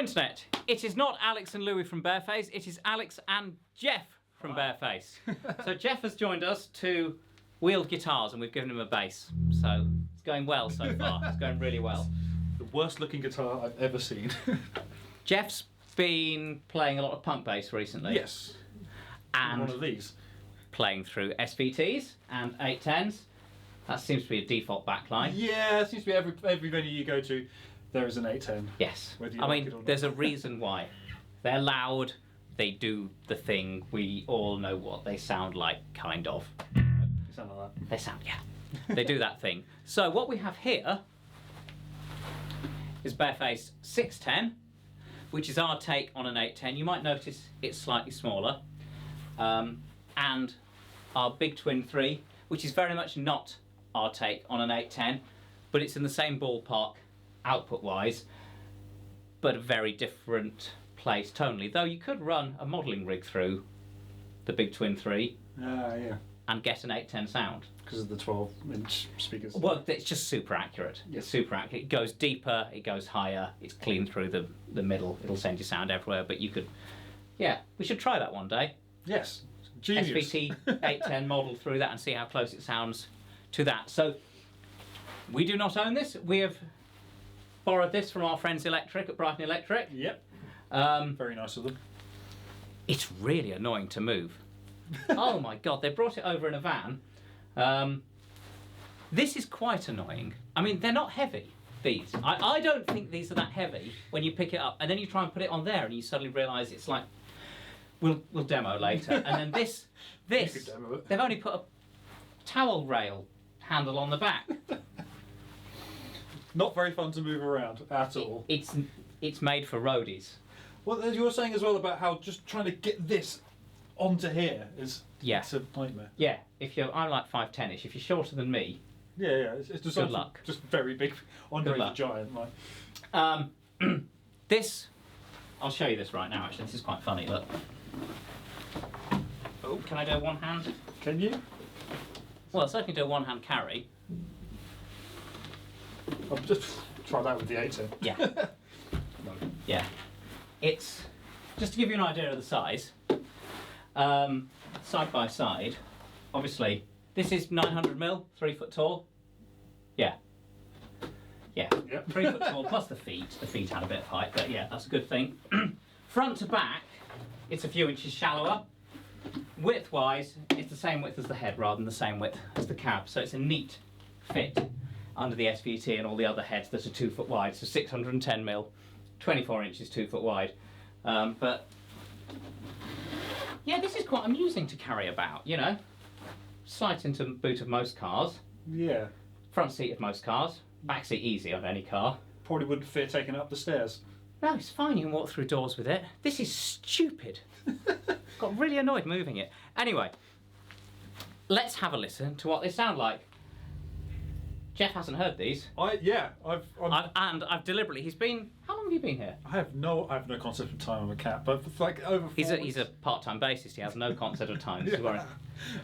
Hello Internet, it is not Alex and Louis from Bareface, it is Alex and Geoff from Bareface. So Geoff has joined us to wield guitars and we've given him a bass. So it's going well so far, it's going really well. The worst looking guitar I've ever seen. Geoff's been playing a lot of punk bass recently. Yes. And one of these. Playing through SVTs and 810s. That seems to be a default backline. Yeah, it seems to be every venue you go to, there is an 810. Yes. I mean, there's a reason why. They're loud, they do the thing, we all know what they sound like, kind of. They sound like that. They sound, yeah. They do that thing. So what we have here is Bareface 610, which is our take on an 810. You might notice it's slightly smaller. And our Big Twin 3, which is very much not our take on an 810, but it's in the same ballpark output-wise, but a very different place tonally. Though you could run a modelling rig through the Big Twin 3 yeah. and get an 810 sound. Because of the 12-inch speakers. Well, it's just super accurate. Yes. It's super accurate. It goes deeper, it goes higher, it's clean through the middle. It'll send you sound everywhere, but you could... Yeah, we should try that one day. Yes. Genius. SVT-810 model through that and see how close it sounds to that. So, we do not own this. We have borrowed this from our friends Electric at Brighton Electric. Yep. Very nice of them. It's really annoying to move. Oh my god, they brought it over in a van. This is quite annoying. I mean, they're not heavy, these. I don't think these are that heavy when you pick it up, and then you try and put it on there and you suddenly realise it's like... We'll demo later. And then this You could demo it. they've only put a towel rail handle on the back. Not very fun to move around at all. It's made for roadies. Well, as you were saying as well about how just trying to get this onto here is it's a nightmare. Yeah, I'm like 5'10"ish. If you're shorter than me, Yeah, it's just good luck. Just very big. Andre the Giant, like. This, I'll show you this right now. Actually, this is quite funny. Look. Oh, can I do a one hand? Can you? Well, I certainly do a one hand carry. I'll just try that with the 810. Yeah. Yeah. It's just to give you an idea of the size. Side by side, obviously, this is 900mm, 3 foot tall. Yeah. Yeah. Yep. 3 foot tall plus the feet. The feet had a bit of height, but yeah, that's a good thing. Front to back, it's a few inches shallower. Width-wise, it's the same width as the head rather than the same width as the cab, so it's a neat fit under the SVT and all the other heads that are 2 foot wide, so 610mm, 24 inches 2 foot wide. But yeah, this is quite amusing to carry about, you know. Slides into the boot of most cars. Yeah. Front seat of most cars. Back seat easy on any car. Probably wouldn't fit taking it up the stairs. No, it's fine, you can walk through doors with it. This is stupid. Got really annoyed moving it. Anyway, let's have a listen to what they sound like. Geoff hasn't heard these. I've Deliberately, he's been, how long have you been here? I have no concept of time on a cat, but for like over 4 weeks. He's a part-time bassist, he has no concept of time. Yeah.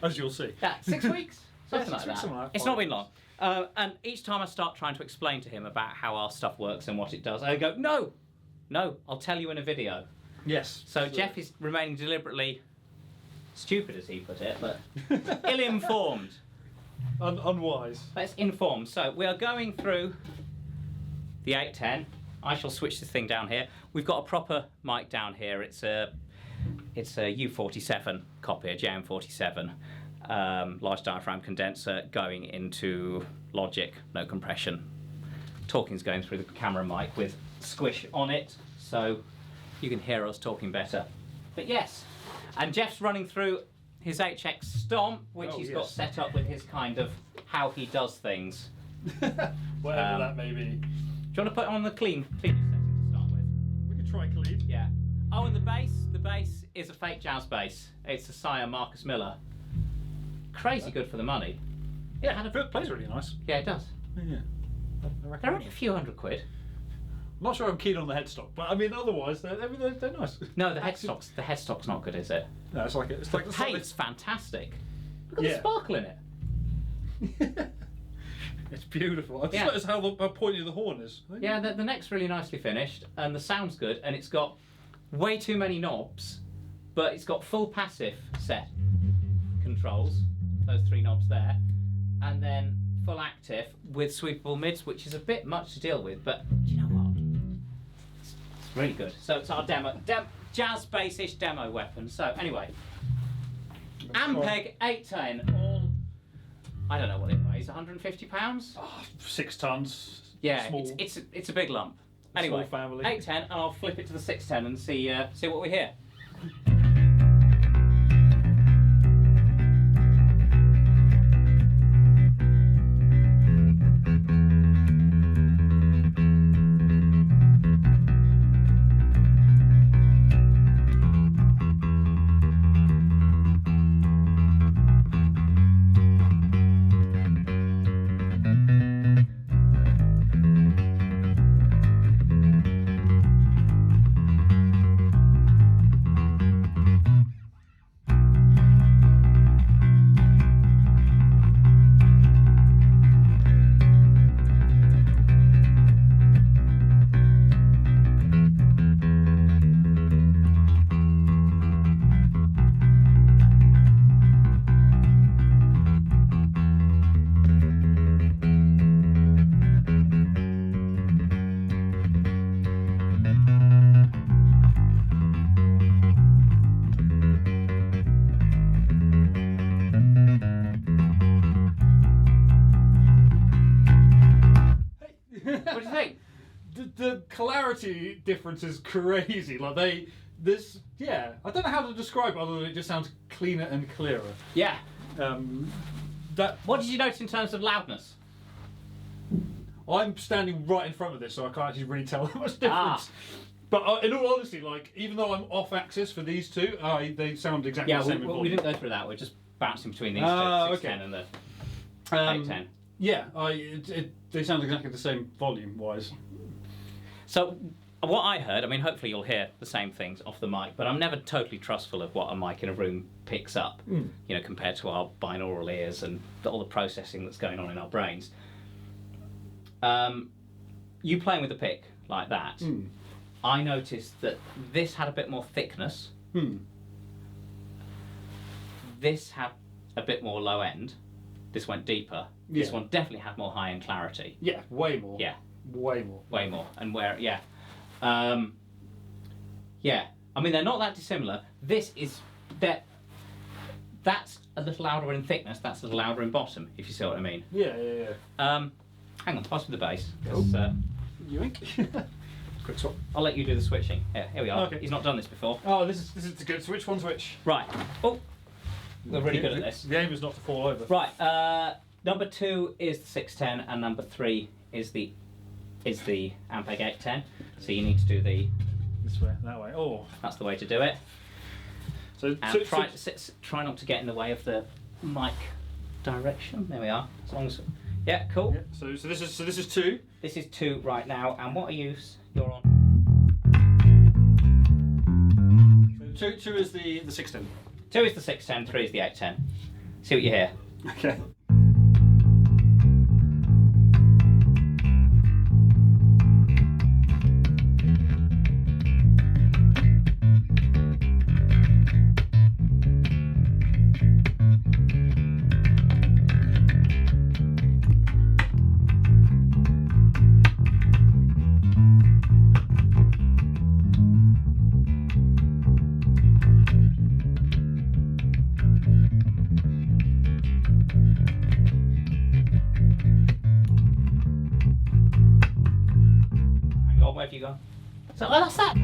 As you'll see. Yeah, 6 weeks? Something like that. Something like that. It's not been long. And each time I start trying to explain to him about how our stuff works and what it does, I go, no, I'll tell you in a video. Yes. So Geoff is remaining deliberately stupid, as he put it, but ill-informed. Unwise. Let's inform. So we are going through the 810. I shall switch this thing down here. We've got a proper mic down here. It's a U47 copy, a JM47. Large diaphragm condenser going into Logic, no compression. Talking's going through the camera mic with squish on it, so you can hear us talking better. But yes, and Geoff's running through his HX Stomp, which he's got set up with his kind of how he does things. Whatever that may be. Do you want to put it on the clean setting to start with? We could try clean. Yeah. Oh, and the bass is a fake jazz bass. It's a Sire Marcus Miller. Crazy good for the money. Yeah, It plays really nice. Yeah, it does. Yeah. They're only a few £100. I'm not sure I'm keen on the headstock, but I mean, otherwise they're nice. No, the headstock's not good, is it? No, it's like The paint's fantastic. Look at the Yeah. sparkle in it. It's beautiful. I just Yeah. noticed how pointy the horn is. Yeah, the neck's really nicely finished, and the sound's good, and it's got way too many knobs, but it's got full passive set controls, those 3 knobs there, and then full active with sweepable mids, which is a bit much to deal with, but you know what? It's really good. So it's our jazz bass-ish demo weapon. So anyway, Ampeg 810, all, I don't know what it weighs, 150 pounds? Oh, 6 tons. Yeah, Small. it's a big lump. Anyway, Small family. 810, and I'll flip it to the 610 and see what we hear. What do you think? The clarity difference is crazy. Like I don't know how to describe it other than it just sounds cleaner and clearer. Yeah. What did you notice in terms of loudness? I'm standing right in front of this, so I can't actually really tell that much difference. But in all honesty, like even though I'm off axis for these two, they sound exactly the same. We didn't go through that. We're just bouncing between these two, 610 and the 810. Yeah, they sound exactly the same volume-wise. So, what I heard, I mean, hopefully you'll hear the same things off the mic, but I'm never totally trustful of what a mic in a room picks up, you know, compared to our binaural ears and all the processing that's going on in our brains. You playing with a pick like that, I noticed that this had a bit more thickness. This had a bit more low end. This went deeper. Yeah. This one definitely had more high end clarity. Yeah, way more. Yeah. Way more. Way more. And I mean, they're not that dissimilar. This is that's a little louder in thickness. That's a little louder in bottom, if you see what I mean. Yeah. Hang on, pass me the bass. Yoink. Quick swap. I'll let you do the switching. Here we are. Okay. He's not done this before. Oh, this is the good switch. One switch. Right. Oh, we're really good at this. The aim is not to fall over. Right. Number 2 is the 610, and number 3 is the Ampeg 810. So you need to do this way, that way. Oh, that's the way to do it. So try not to get in the way of the mic direction. There we are. As long as cool. Yeah, so this is 2. This is 2 right now, and what are you're on? So 2 is the 610. 2 is the 610, 3 is the 810. See what you hear. Okay. Where have you gone? So that's that.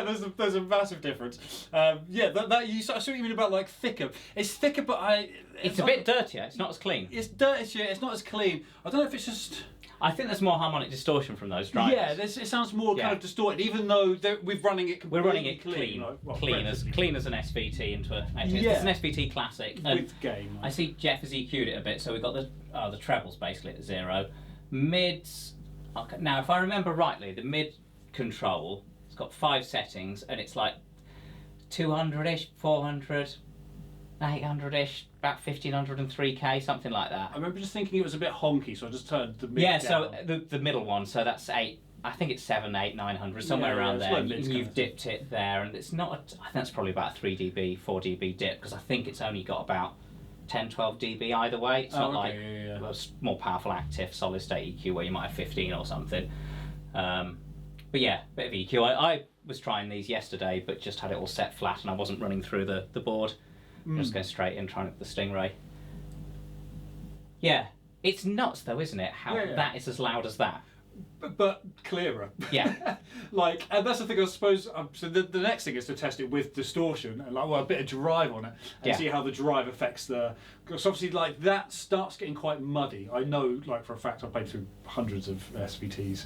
there's a massive difference. Yeah, that you. I see what you mean about like thicker. It's thicker, but it's a bit dirtier. It's not as clean. It's dirtier. It's not as clean. I don't know if it's just. I think there's more harmonic distortion from those drivers. Yeah, it sounds more kind of distorted, even though we're running it completely We're running it clean, clean as an SVT into a. It's an SVT classic. With gain. I see Geoff has EQ'd it a bit, so we've got the trebles basically at 0, mids. Okay, now, if I remember rightly, the mid control, it's got 5 settings, and it's like 200-ish, 400, 800-ish, about 1503K, something like that. I remember just thinking it was a bit honky, so I just turned the mid down. So the middle one, so that's 8. I think it's 7, 8, 900, somewhere around there. You've dipped it there, and it's not. I think that's probably about a 3 dB, 4 dB dip, because I think it's only got about 10, 12 dB either way. It's not like a more powerful active solid state EQ where you might have 15 or something. But yeah, bit of EQ. I was trying these yesterday, but just had it all set flat, and I wasn't running through the board. Just going straight in, trying the Stingray. Yeah, it's nuts though, isn't it? How that is as loud as that. But clearer. Yeah. And that's the thing, I suppose. So the next thing is to test it with distortion and a bit of drive on it, and see how the drive affects the. Because obviously, that starts getting quite muddy. I know, for a fact, I've played through hundreds of SVTs.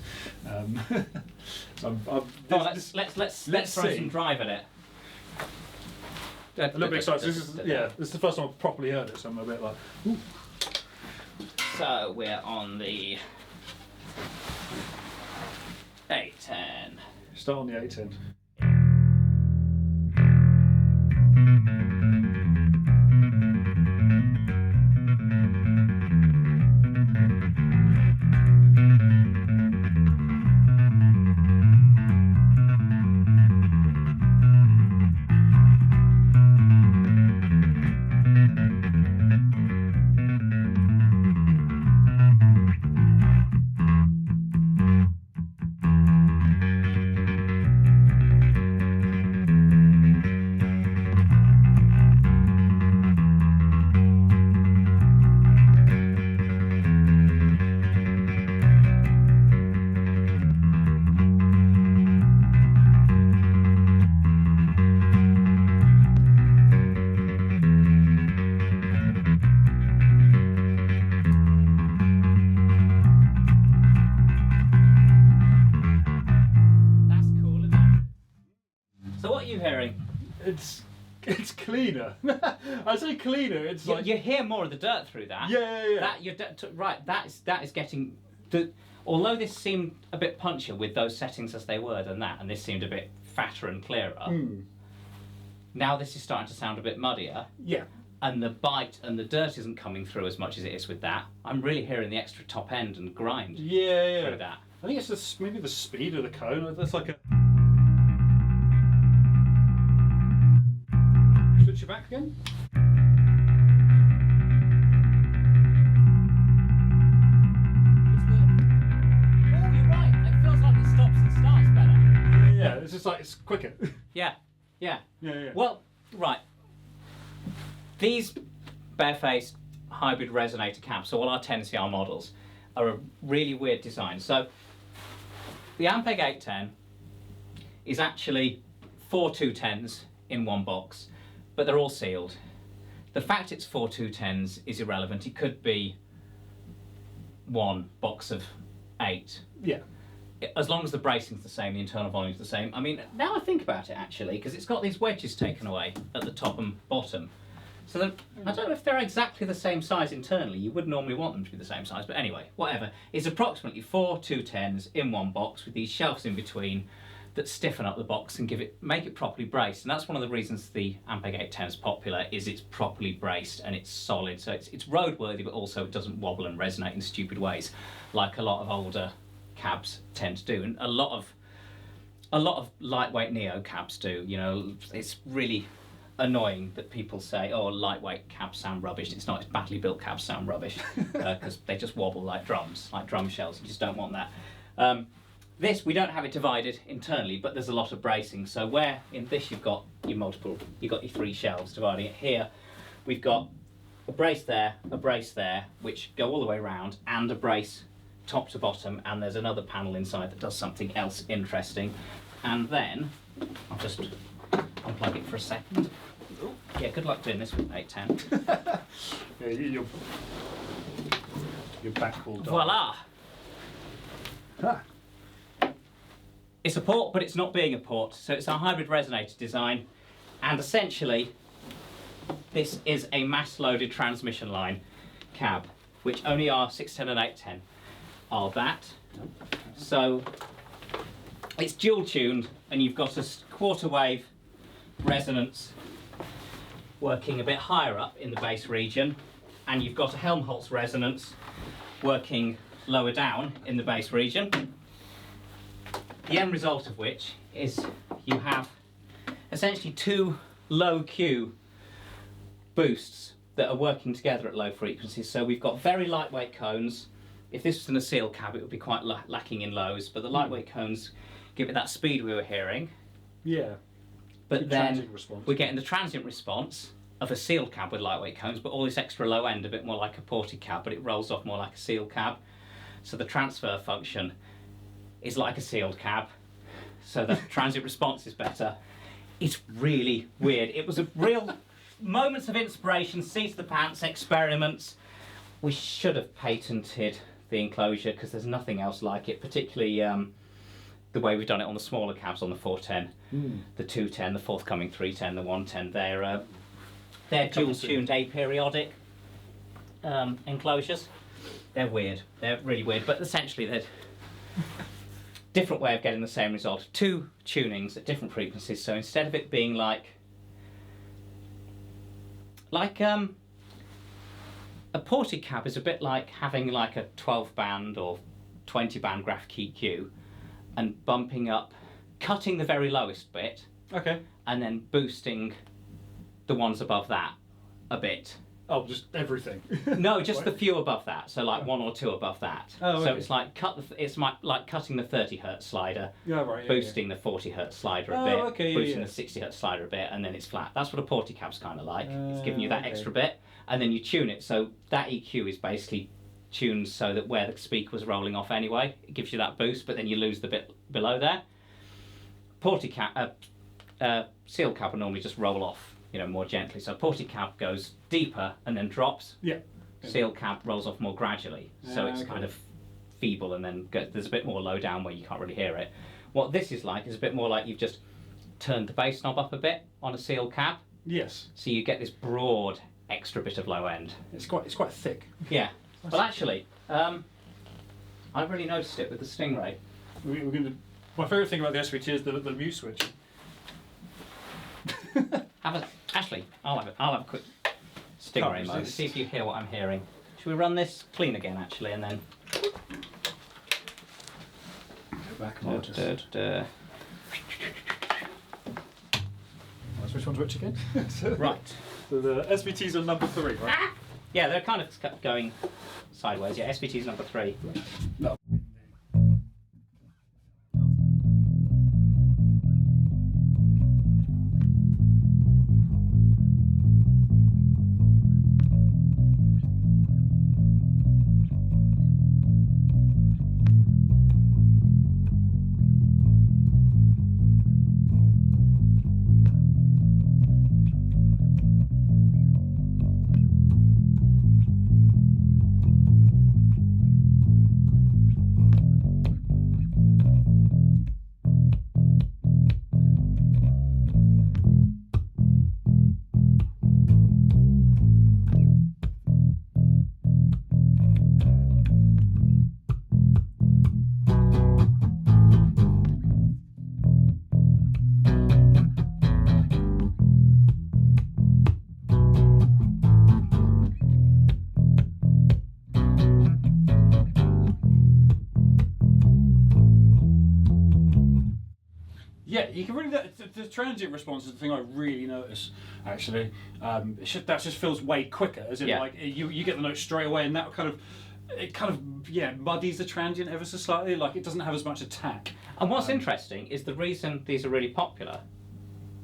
Let's throw some drive at it. A little bit excited. This is the first time I've properly heard it, so I'm a bit like. Ooh. So we're on the 810. Start on the 810. It's cleaner. I say cleaner. It's like you hear more of the dirt through that. That is getting the. Although this seemed a bit punchier with those settings as they were than that, and this seemed a bit fatter and clearer. Now this is starting to sound a bit muddier. Yeah. And the bite and the dirt isn't coming through as much as it is with that. I'm really hearing the extra top end and grind. Through that. I think it's maybe the speed of the cone. That's like a. Switch it back again. Oh, you're right. It feels like it stops and starts better. Yeah, it's just like it's quicker. Yeah. Well, right. These barefaced hybrid resonator cabs, so all our 10CR models, are a really weird design. So the Ampeg 810 is actually 4 210s in one box, but they're all sealed. The fact it's 4 210s is irrelevant. It could be one box of 8. Yeah. As long as the bracing's the same, the internal volume's the same. I mean, now I think about it actually, because it's got these wedges taken away at the top and bottom. So I don't know if they're exactly the same size internally. You would normally want them to be the same size, but anyway, whatever. It's approximately 4 210s in one box with these shelves in between that stiffen up the box and make it properly braced. And that's one of the reasons the Ampeg 810 is popular, is it's properly braced and it's solid. So it's roadworthy, but also it doesn't wobble and resonate in stupid ways like a lot of older cabs tend to do, and a lot of lightweight neo cabs do. You know, it's really annoying that people say, "Oh, lightweight cabs sound rubbish." It's not. It's badly built cabs sound rubbish because they just wobble like drums, like drum shells. You just don't want that. This, we don't have it divided internally, but there's a lot of bracing. So where in this you've got your 3 shelves dividing it. Here we've got a brace there, which go all the way around, and a brace top to bottom, and there's another panel inside that does something else interesting. And then I'll just unplug it for a second. Yeah, good luck doing this with 810. Yeah, your back will die. Voila! Ah. It's a port, but it's not being a port. So it's a hybrid resonator design, and essentially this is a mass-loaded transmission line cab, which only our 610 and 810 are that. So it's dual tuned, and you've got a quarter wave resonance working a bit higher up in the bass region, and you've got a Helmholtz resonance working lower down in the bass region. The end result of which is you have essentially two low Q boosts that are working together at low frequencies. So we've got very lightweight cones. If this was in a seal cab, it would be quite lacking in lows, but the lightweight cones give it that speed we were hearing. Yeah. But then we're getting the transient response of a seal cab with lightweight cones, but all this extra low end, a bit more like a ported cab, but it rolls off more like a seal cab. So the transfer function is like a sealed cab, so the transient response is better. It's really weird. It was a real moments of inspiration, seat of the pants experiments. We should have patented the enclosure because there's nothing else like it, particularly the way we've done it on the smaller cabs on the 410, the 210, the forthcoming 310, the 110. They're dual-tuned aperiodic enclosures. They're weird. They're really weird, but essentially they're different way of getting the same result. Two tunings at different frequencies. So instead of it being like a ported cab is a bit like having like a 12 band or 20 band graphic EQ and bumping up, cutting the very lowest bit, okay, and then boosting the ones above that a bit. Oh, just everything. No, just the few above that. So like one or two above that. Oh, okay. So it's like like cutting the 30 hertz slider, Yeah, right. Yeah, boosting the 40 hertz slider a Oh, bit, okay, yeah, boosting yeah. the 60 hertz slider a bit, and then it's flat. That's what a porty cab's kind of like. It's giving you that okay. extra bit, and then you tune it. So that EQ is basically tuned so that where the speaker was rolling off anyway, it gives you that boost, but then you lose the bit below there. Porty cab, seal cab will normally just roll off, more gently. So porty cab goes deeper and then drops. Yeah. Seal cab rolls off more gradually, so it's okay. kind of feeble, and then there's a bit more low down where you can't really hear it. What this is like is a bit more like you've just turned the bass knob up a bit on a seal cab. Yes. So you get this broad extra bit of low end. It's quite thick. Yeah. Well, actually, I really noticed it with the Stingray. We're going to. My favourite thing about the SVT is the mute switch. Actually, I'll have a quick Stingray mode. See if you hear what I'm hearing. Should we run this clean again, actually, and then? Go back and which one's which again? Right. So the SVTs are number 3, right? Yeah, they're kind of going sideways. Yeah, SVT's number 3. No. Yeah, you can really. The transient response is the thing I really notice. Actually, that just feels way quicker. As in, like you get the note straight away, and that kind of muddies the transient ever so slightly. Like it doesn't have as much attack. And what's interesting is the reason these are really popular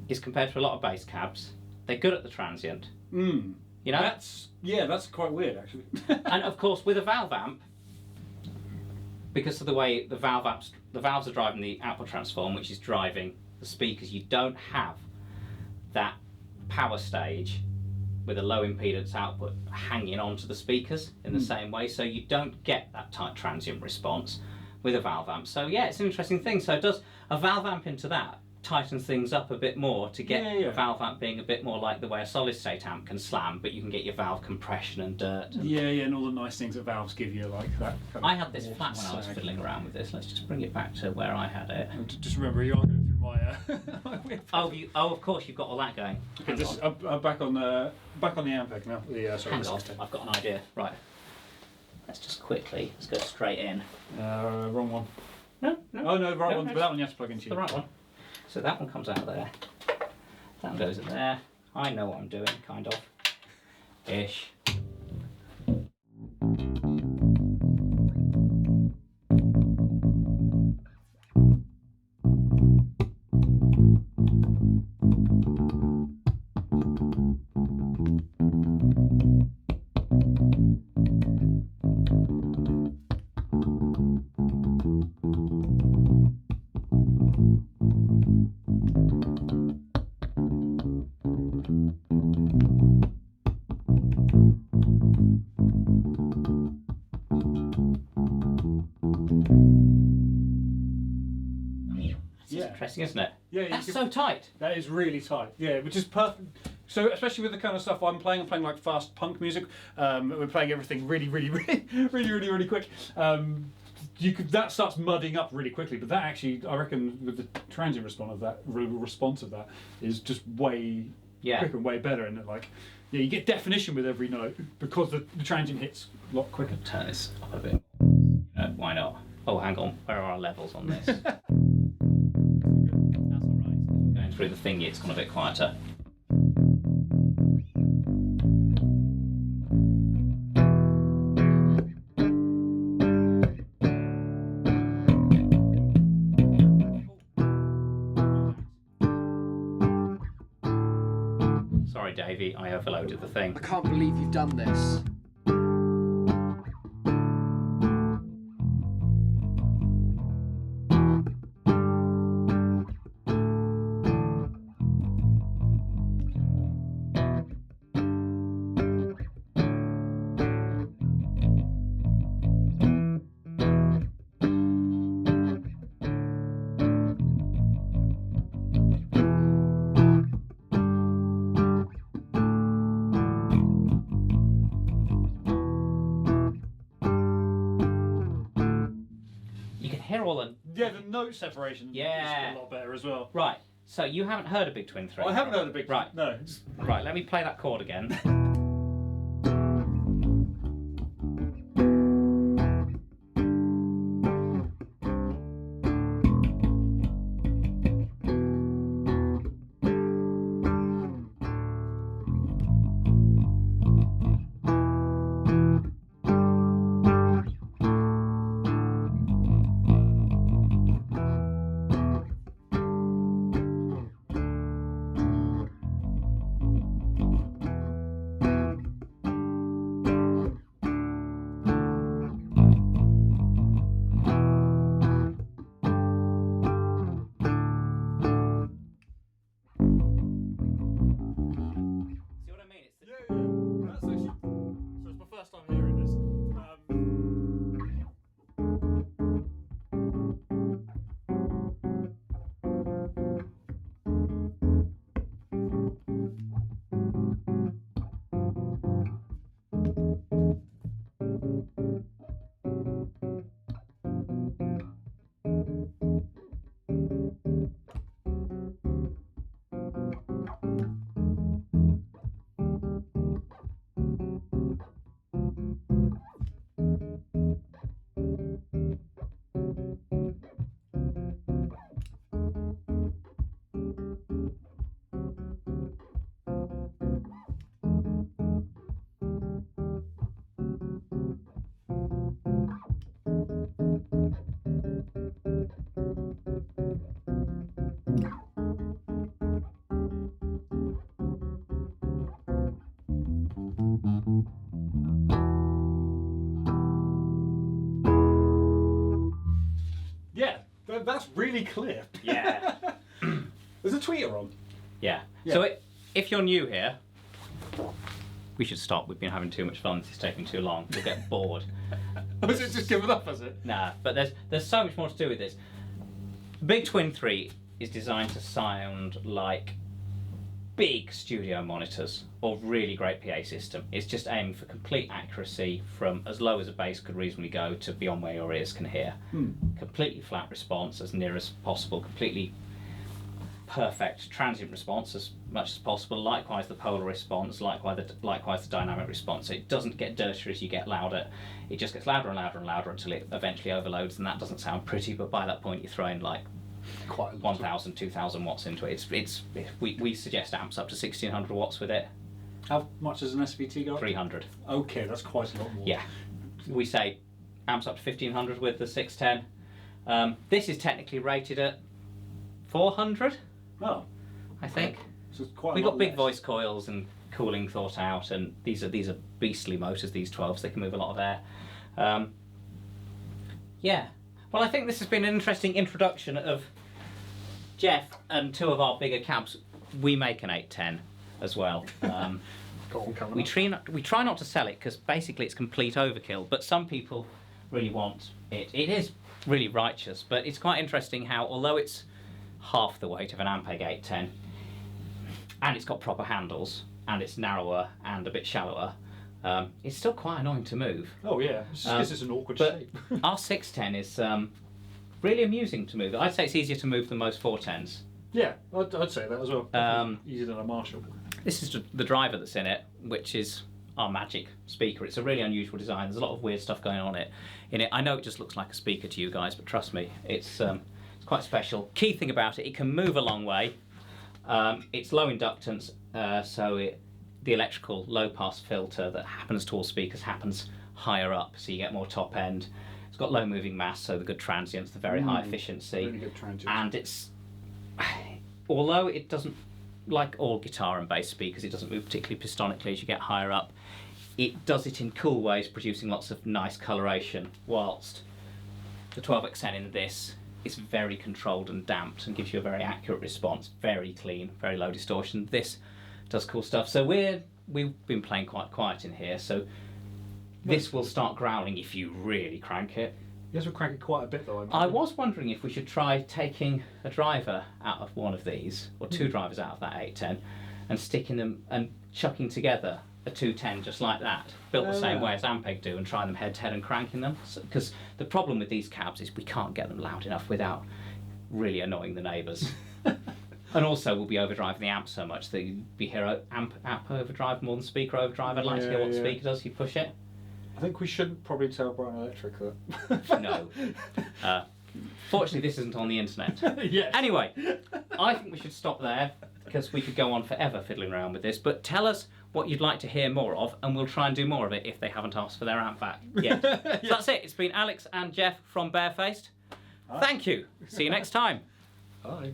is compared to a lot of bass cabs, they're good at the transient. That's quite weird actually. And of course, with a valve amp, because of the way the valves are driving the output transform, which is driving the speakers, you don't have that power stage with a low impedance output hanging onto the speakers in the same way, so you don't get that tight transient response with a valve amp. So yeah, it's an interesting thing. So does a valve amp into that tightens things up a bit more to get a valve amp being a bit more like the way a solid state amp can slam, but you can get your valve compression and dirt. And and all the nice things that valves give you, like that. Kind of I had this flat when I was fiddling around with this. Let's just bring it back to where I had it. Just remember, you are going through my. Oh, of course, you've got all that going. I'm back on the Ampeg now. Hang on, I've got an idea. Right. Let's go straight in. Wrong one. No. Oh no, right one. No. But that one you have to plug into. The right one. So that one comes out there. That one goes in there. I know what I'm doing, kind of. Ish. Interesting, isn't it? Yeah, that's so tight. That is really tight. Yeah, which is perfect. So especially with the kind of stuff I'm playing like fast punk music. We're playing everything really quick. That starts mudding up really quickly. But that actually, I reckon, with the transient response of that is just way quicker and way better. And you get definition with every note because the transient hits a lot quicker. Turn this up a bit. Why not? Oh, hang on. Where are our levels on this? That's all right. Going through the thingy, it's gone a bit quieter. Sorry, Davey, I overloaded the thing. I can't believe you've done this. The note separation is a lot better as well. Right, so you haven't heard a Big Twin 3? I haven't heard a Big Twin. Right. No. Right, let me play that chord again. Yeah, that's really clear. Yeah. the tweeter on? Yeah. Yeah. So if you're new here, we should stop. We've been having too much fun. This is taking too long. We'll get bored. Has it just given up, has it? Nah, but there's so much more to do with this. Big Twin 3 is designed to sound like big studio monitors or really great PA system. It's just aiming for complete accuracy from as low as a bass could reasonably go to beyond where your ears can hear. Completely flat response as near as possible, completely perfect transient response as much as possible, likewise the polar response, likewise the dynamic response. So it doesn't get dirtier as you get louder, it just gets louder and louder and louder until it eventually overloads, and that doesn't sound pretty, but by that point you're throwing like Quite a lot. 1,000, 2,000 watts into it. We suggest amps up to 1,600 watts with it. How much does an SVT go up? 300. Okay, that's quite a lot more. Yeah. We say amps up to 1,500 with the 610. This is technically rated at 400, Oh, I think. so it's quite a We lot got big less. voice coils and cooling thought out, and these are beastly motors, these 12s. They can move a lot of air. Yeah. Well, I think this has been an interesting introduction of Geoff and two of our bigger cabs. We make an 810 as well. Got one coming up. We try not to sell it because basically it's complete overkill, but some people really want it. It is really righteous, but it's quite interesting how, although it's half the weight of an Ampeg 810, and it's got proper handles, and it's narrower and a bit shallower, it's still quite annoying to move. Oh yeah, it's just 'cause it's an awkward But shape. our 610 is really amusing to move. I'd say it's easier to move than most 410s. Yeah, I'd say that as well. Easier than a Marshall. This is the driver that's in it, which is our magic speaker. It's a really unusual design. There's a lot of weird stuff going on in it. I know it just looks like a speaker to you guys, but trust me, it's quite special. Key thing about it can move a long way. It's low inductance, so the electrical low pass filter that happens to all speakers happens higher up, so you get more top end. It's got low moving mass, so the good transients, the very high efficiency, Really good transients. and it's, although it doesn't, like all guitar and bass speakers, it doesn't move particularly pistonically as you get higher up. It does it in cool ways, producing lots of nice coloration, whilst the 12XN in this is very controlled and damped and gives you a very accurate response, very clean, very low distortion. This does cool stuff. So we've been playing quite quiet in here, so this will start growling if you really crank it. You guys will crank it quite a bit though. I was wondering if we should try taking a driver out of one of these, or two drivers out of that 810, and sticking them and chucking together a 210 just like that, built the same way as Ampeg do, and trying them head to head and cranking them. Because the problem with these cabs is we can't get them loud enough without really annoying the neighbours. And also we'll be overdriving the amp so much that you'd be hear amp overdrive more than speaker overdrive. I'd like to hear what the speaker does. You push it. I think we shouldn't probably tell Brighton Electric that. No. Fortunately, this isn't on the internet. Yes. Anyway, I think we should stop there because we could go on forever fiddling around with this. But tell us what you'd like to hear more of, and we'll try and do more of it if they haven't asked for their amp back yet. So that's it. It's been Alex and Geoff from Barefaced. Thank you. See you next time. Bye.